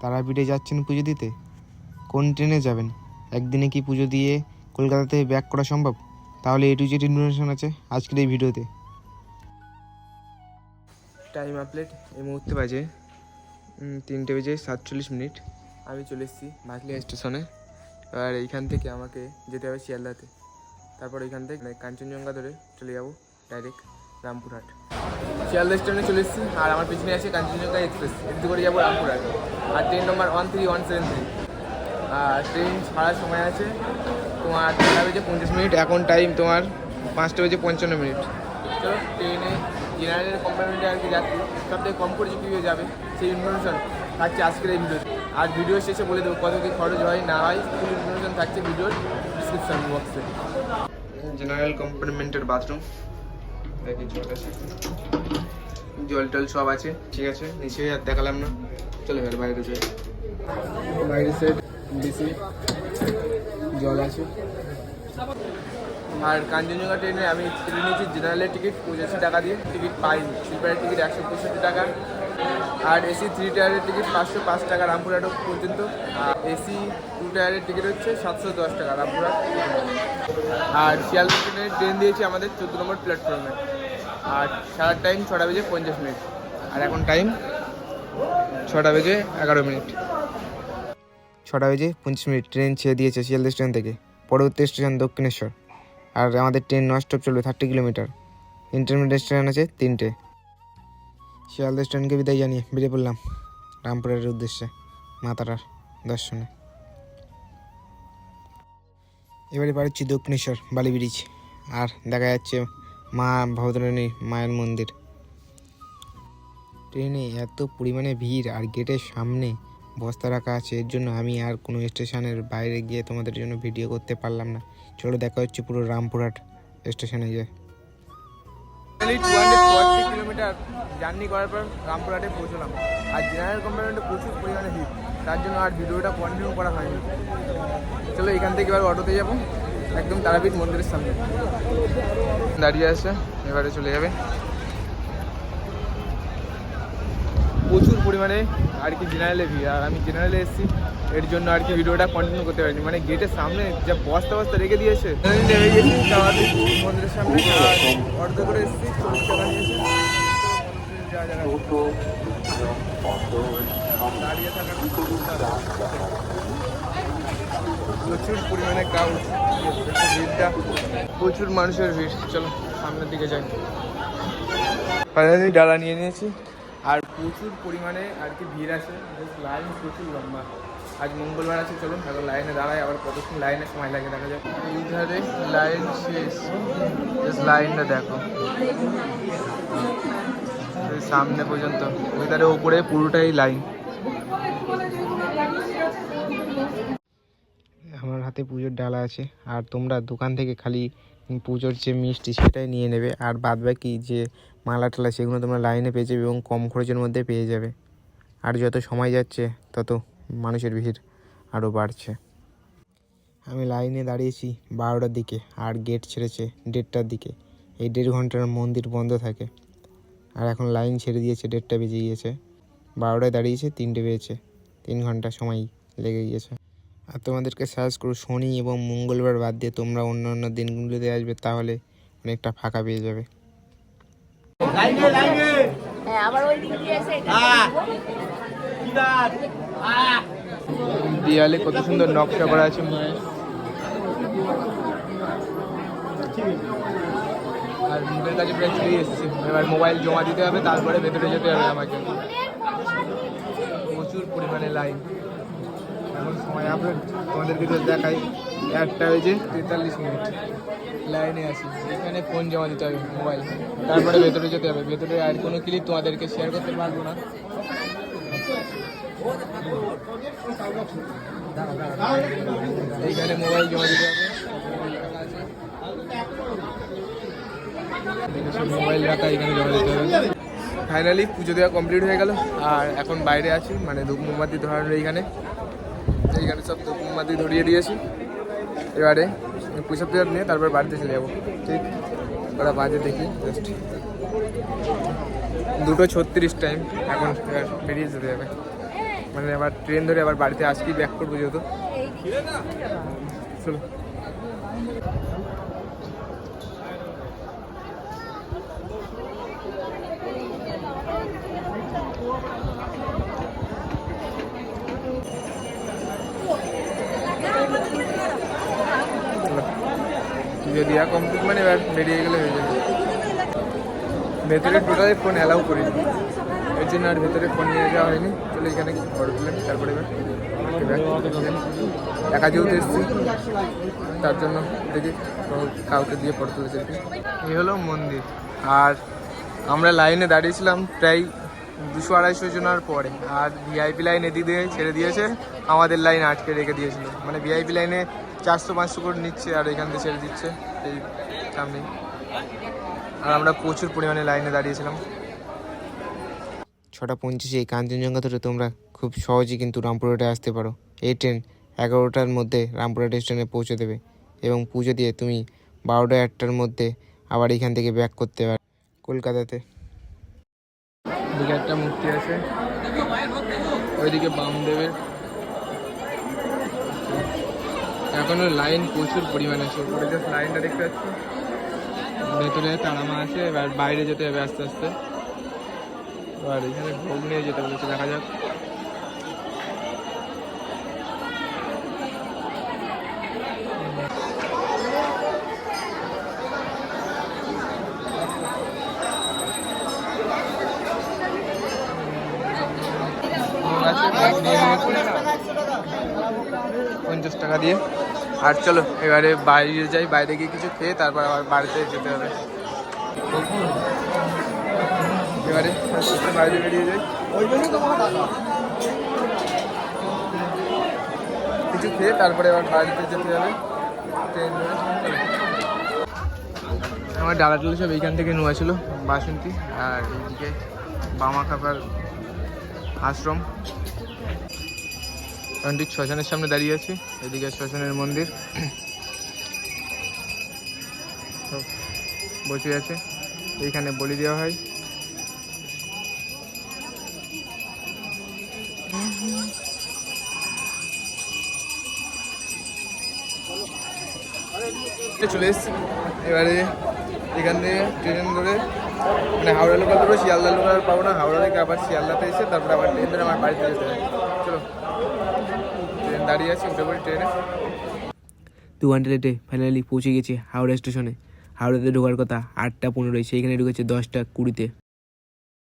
তারাপীঠে যাচ্ছেন পুজো দিতে? কোন ট্রেনে যাবেন? একদিনে কি পুজো দিয়ে কলকাতা থেকে ব্যাক করা সম্ভব? তাহলে A to Z ইনফরমেশন আছে আজকের এই ভিডিওতে। টাইম আপডেট এই মুহূর্তে বাজে 3:47। আমি চলে এসেছি ভাটলিয়া স্টেশনে। আর এইখান থেকে আমাকে যেতে হবে শিয়ালদাতে, তারপর এইখান থেকে কাঞ্চনজঙ্ঘা ধরে চলে যাব ডাইরেক্ট রামপুরহাট। শিয়ালদা স্টেশনে চলে এসেছি আর আমার পিছনে আছে কাঞ্চনজঙ্ঘা এক্সপ্রেস, এদিকে করে যাবো রামপুরহাট। আর ট্রেন নম্বর 13173। আর ট্রেন ছাড়ার সময় আছে তোমার 4:50। এখন টাইম তোমার 5:55। চলো ট্রেনে জেনারেল কম্পার্টমেন্টে আর কি যাচ্ছি, সবথেকে কম খরচে কীভাবে যাবে সেই ইনফরমেশন থাকছে আজকের এই ভিডিওতে। আর ভিডিও শেষে বলে দেবো কত কী খরচ হয় না হয়, ফুল ইনফরমেশন থাকছে ভিডিওর ডিসক্রিপশন বক্সে। জেনারেল কম্পার্টমেন্টের বাথরুম দেখি, জল আছে, জল টল সব আছে, ঠিক আছে। নিচে আর দেখালাম না, চলো এবার বাইরে যাই। বাইরে সেট বেশি জল আছে। আর কাঞ্চনজঙ্ঘা ট্রেনে আমি ট্রেনে নিয়েছি জেনারেলের টিকিট 85 টাকা দিয়ে, টিকিট পাইনি। স্লিপারের টিকিট 165 টাকা। আর এসি 3 টায়ারের টিকিট 505 টাকা রামপুরহাট পর্যন্ত। আর এসি 2 টায়ারের টিকিট হচ্ছে 710 টাকা রামপুরহাট। আর শিয়ালদা ট্রেনের ট্রেন দিয়েছে আমাদের 14 নম্বর প্ল্যাটফর্মে। আর সারার টাইম 6:50। আর এখন টাইম 6:11। 6:25 ট্রেন ছেড়ে দিয়েছে শিয়ালদা স্টেশন থেকে। পরবর্তী স্টেশন দক্ষিণেশ্বর। আর আমাদের ট্রেন নন স্টপ চলবে 30 কিলোমিটার। ইন্টারমিডিয়েট স্টেশন আছে 3টে। শিয়ালদা স্টেশনকে বিদায় জানিয়ে বেরিয়ে পড়লাম রামপুরের উদ্দেশ্যে মাতারার দর্শনে। এবারে বাড়ছি দক্ষিণেশ্বর বালি ব্রিজ। আর দেখা যাচ্ছে মা ভবতারিণী মায়ের মন্দির। ট্রেনে এত পরিমাণে ভিড় আর গেটের সামনে বস্তা রাখা আছে, এর জন্য আমি আর কোনো স্টেশনের বাইরে গিয়ে তোমাদের জন্য ভিডিও করতে পারলাম না। চলো দেখা হচ্ছে পুরো রামপুরহাট স্টেশনে গিয়ে। 240 কিলোমিটার জার্নি করার পর রামপুরহাটে পৌঁছলাম। আর জেনারেল কম্পার্টমেন্টে প্রচুর পরিমাণে ভিড়, তার জন্য আর ভিডিওটা কন্টিনিউ করা হয়নি। চলো এখান থেকে এবার অটোতে যাবো একদম তারাপীঠ মন্দিরের সামনে দাঁড়িয়ে আছে, এবারে চলে যাবে। প্রচুর পরিমাণে আর কি জেনারেলে ভিড়, আর আমি জেনারেলে এসেছি, এর জন্য আর কি ভিডিওটা কন্টিনিউ করতে পারিনি। মানে গেটের সামনে যা বস্তা রেখে দিয়েছে। নেমে গেছি মন্দিরের সামনে, অটো করে এসেছি, 40 টাকা নিয়েছে। দাঁড়িয়ে থাকার প্রচুর পরিমাণে ক্রাউড, ভিড়টা প্রচুর মানুষের ভিড়। চলো সামনের দিকে যাই। ফাইনালি ডালা নিয়ে নিয়েছি আর প্রচুর পরিমাণে আর কি ভিড় আছে, লাইন প্রচুর লম্বা। আজ মঙ্গলবার আছে, চলুন এখন লাইনে দাঁড়ায়, আবার কতক্ষণ লাইনে সময় লাগে দেখা যায়। এই ধারে লাইন শেষ, লাইনটা দেখো সামনে পর্যন্ত, ওই ধারে ওপরে পুরোটাই লাইন। আমার হাতে পুজোর ডালা আছে, আর তোমরা দোকান থেকে খালি পুজোর যে মিষ্টি সেটাই নিয়ে নেবে, আর বাদ বাকি যে মালা টালা সেগুলো তোমরা লাইনে পেয়ে যাবে এবং কম খরচের মধ্যে পেয়ে যাবে। আর যত সময় যাচ্ছে তত মানুষের ভিড় আরও বাড়ছে। আমি লাইনে দাঁড়িয়েছি 12টার দিকে, আর গেট ছেড়েছে 1:30টার দিকে। এই 1.5 ঘন্টার মন্দির বন্ধ থাকে। আর এখন লাইন ছেড়ে দিয়েছে, 1:30টা বেজে গিয়েছে। 12টায় দাঁড়িয়েছে, 3টে বেজেছে, 3 ঘন্টা সময় লেগে গিয়েছে। আর তোমাদেরকে সাজেস্ট করো শনি এবং মঙ্গলবার বাদ দিয়ে তোমরা অন্য অন্য দিনগুলোতে আসবে, তাহলে অনেকটা ফাঁকা পেয়ে যাবে। দেয়ালে কত সুন্দর নকশা করা আছে মায়ের। আর মুখের কাছে প্রায় চলে এসেছি, এবার মোবাইল জমা দিতে হবে, তারপরে ভেতরে যেতে হবে আমাকে। প্রচুর পরিমাণে লাইন। এখন সময় আপলোড তোমাদেরকে তো দেখাই, 1:43 লাইনে আছি। এখানে ফোন জমা দিতে হবে মোবাইল, তারপরে ভেতরে যেতে হবে। ভেতরে আর কোনো ক্লিপ তোমাদেরকে শেয়ার করতে পারবো না। এইখানে মোবাইল জমা দিতে হবে, মোবাইল রাখা এখানে জমা দিতে হবে। ফাইনালি পুজো দেওয়া কমপ্লিট হয়ে গেল, আর এখন বাইরে আছি, মানে ধূপ মোমবাতি ধরানোর এইখানে সব ধূপ মোমবাতি ধরিয়ে দিয়েছি। এবারে পুজো দেওয়ার নিয়ে তারপর বাড়িতে চলে যাবো। ঠিক ওরা বাজে দেখি জাস্ট 2:36 টাইম, এখন বেরিয়ে যেতে যাবে। মানে আবার ট্রেন ধরে আবার বাড়িতে আজকেই ব্যাক করবো যেহেতু। চলো পুজো দেওয়া কমপ্লিট, মানে এবার বেরিয়ে গেলে হয়ে যাবে। ভেতরে টোটালি ফোন অ্যালাউ করিনি, এর জন্য আর ভেতরে ফোন নিয়ে যাওয়া হয়নি। চলে এখানে ফটো তুলেন, তারপরে এবার একা যেহেতু এসেছি তার জন্য দেখি কাউকে দিয়ে ফটো তুলেছি। এই হলো মন্দির, আর আমরা লাইনে দাঁড়িয়েছিলাম প্রায় 200-250 জনের পরে, আর ভিআইপি লাইন এদিক দিয়ে ছেড়ে দিয়েছে, আমাদের লাইন আটকে রেখে দিয়েছিল। মানে ভিআইপি লাইনে 400-500 করে নিচ্ছে, আর এখান থেকে ছেড়ে দিচ্ছে এই সামনে। আর আমরা প্রচুর পরিমাণে লাইনে দাঁড়িয়েছিলাম। 6:25 এই কাঞ্চনজঙ্ঘা ধরে তোমরা খুব সহজেই কিন্তু রামপুরহাটে আসতে পারো। এই ট্রেন 11টার মধ্যে রামপুরহাট স্টেশনে পৌঁছে দেবে, এবং পুজো দিয়ে তুমি 12টা-1টার মধ্যে আবার এখান থেকে ব্যাক করতে পারো কলকাতাতে। এদিকে একটা মূর্তি আছে, ওইদিকে বামদেবের। এখনো লাইন প্রচুর পরিমাণে আছে, উপরে জাস্ট লাইনটা দেখতে পাচ্ছি। ভেতরে তাড়ামা আছে, এবার বাইরে যেতে হবে আস্তে আস্তে। আর এখানে ভোগ নিয়ে যেতে বলেছে, দেখা যাক। আছে 50 টাকা দিয়ে। আর চলো এবারে বাইরে যাই, বাইরে গিয়ে কিছু খেয়ে তারপর আবার বাড়িতে যেতে হবে। এবারে বাইরে বেরিয়ে যাই, কিছু খেয়ে তারপরে আবার বাড়িতে যেতে হবে ট্রেন ধরে। আমার ডালা টালা সব এইখান থেকে নেওয়া ছিল, বাসন্তী। আর এইদিকে বামা খাবার আশ্রম। এখন ঠিক শ্মশানের সামনে দাঁড়িয়ে আছি, এদিকে শ্মশানের মন্দির সব বসে আছে, এইখানে বলি দেওয়া হয়। চলে এসছি এবারে এখান থেকে ট্রেন ধরে, মানে হাওড়া লোকাল ধরে শিয়ালদা লোকাল পাবো না, হাওড়া থেকে আবার শিয়ালদাতে এসে তারপরে আবার ট্রেন ধরে আমার বাড়িতে যেতে হবে। চলো ট্রেন দাঁড়িয়ে আছে, উঠে পড়ি ট্রেনে। 2 ঘন্টা লেটে ফাইনালি পৌঁছে গেছি হাওড়া স্টেশনে। হাওড়াতে ঢোকার কথা 8টা 15, সেইখানে ঢুকেছে 10টা 20-তে।